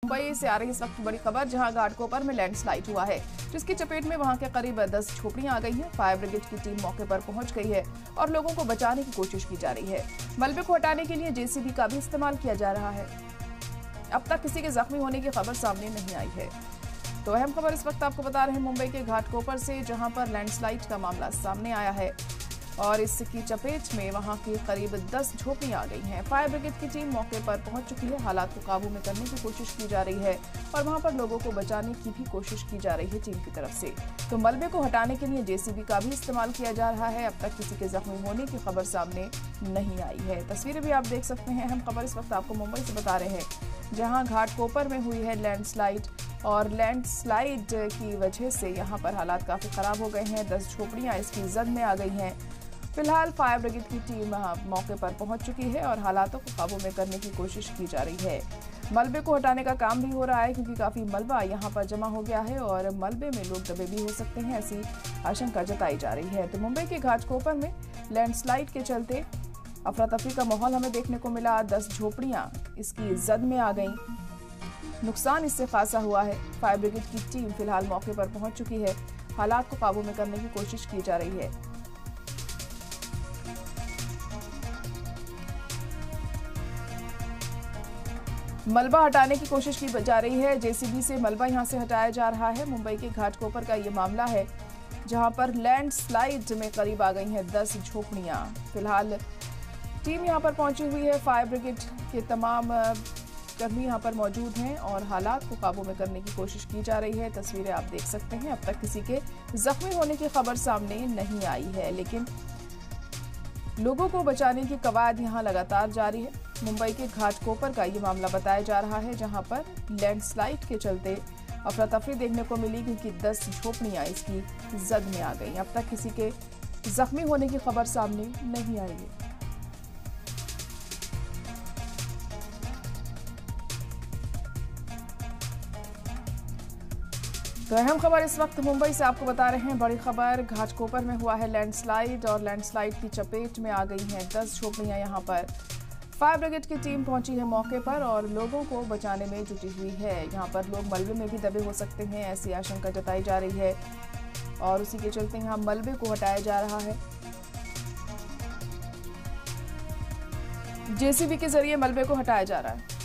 मुंबई से आ रही इस वक्त बड़ी खबर, जहां घाटकोपर में लैंडस्लाइड हुआ है, जिसकी चपेट में वहां के करीब 10 झोपड़ियां आ गई हैं। फायर ब्रिगेड की टीम मौके पर पहुंच गई है और लोगों को बचाने की कोशिश की जा रही है। मलबे को हटाने के लिए जेसीबी का भी इस्तेमाल किया जा रहा है। अब तक किसी के जख्मी होने की खबर सामने नहीं आई है। तो अहम खबर इस वक्त आपको बता रहे हैं मुंबई के घाटकोपर से, जहां पर लैंडस्लाइड का मामला सामने आया है और इसकी चपेट में वहां की करीब 10 झोपड़ियां आ गई हैं। फायर ब्रिगेड की टीम मौके पर पहुंच चुकी है। हालात को काबू में करने की कोशिश की जा रही है और वहां पर लोगों को बचाने की भी कोशिश की जा रही है टीम की तरफ से। तो मलबे को हटाने के लिए जेसीबी का भी इस्तेमाल किया जा रहा है। अब तक किसी के जख्मी होने की खबर सामने नहीं आई है। तस्वीरें भी आप देख सकते हैं। अहम खबर इस वक्त आपको मुंबई से बता रहे हैं, जहां घाटकोपर में हुई है लैंडस्लाइड और लैंडस्लाइड की वजह से यहां पर हालात काफी खराब हो गए हैं। 10 झोपड़ियां इसकी जद में आ गई हैं। फिलहाल फायर ब्रिगेड की टीम मौके पर पहुंच चुकी है और हालातों को काबू में करने की कोशिश की जा रही है। मलबे को हटाने का काम भी हो रहा है, क्योंकि काफी मलबा यहां पर जमा हो गया है और मलबे में लोग दबे भी हो सकते हैं, ऐसी आशंका जताई जा रही है। तो मुंबई के घाटकोपर में लैंडस्लाइड के चलते अफरा तफरी का माहौल हमें देखने को मिला। 10 झोपड़ियां इसकी जद में आ गईं। नुकसान इससे खासा हुआ है। फायर ब्रिगेड की टीम फिलहाल मौके पर पहुंच चुकी है। हालात को काबू में करने की कोशिश की जा रही है। मलबा हटाने की कोशिश की जा रही है। जेसीबी से मलबा यहां से हटाया जा रहा है। मुंबई के घाटकोपर का ये मामला है, जहां पर लैंडस्लाइड में करीब आ गई हैं 10 झोपड़ियां। फिलहाल टीम यहां पर पहुंची हुई है। फायर ब्रिगेड के तमाम कर्मी यहां पर मौजूद हैं और हालात को काबू में करने की कोशिश की जा रही है। तस्वीरें आप देख सकते हैं। अब तक किसी के जख्मी होने की खबर सामने नहीं आई है, लेकिन लोगों को बचाने की कवायद यहां लगातार जारी है। मुंबई के घाटकोपर का ये मामला बताया जा रहा है, जहां पर लैंडस्लाइड के चलते अफरा तफरी देखने को मिली, क्योंकि 10 झोपड़ियां इसकी जद में आ गई। अब तक किसी के जख्मी होने की खबर सामने नहीं आई है। तो अहम खबर इस वक्त मुंबई से आपको बता रहे हैं। बड़ी खबर, घाटकोपर में हुआ है लैंडस्लाइड और लैंडस्लाइड की चपेट में आ गई हैं 10 झोपड़ियां। यहां पर फायर ब्रिगेड की टीम पहुंची है मौके पर और लोगों को बचाने में जुटी हुई है। यहां पर लोग मलबे में भी दबे हो सकते हैं, ऐसी आशंका जताई जा रही है और उसी के चलते यहां मलबे को हटाया जा रहा है। जेसीबी के जरिए मलबे को हटाया जा रहा है।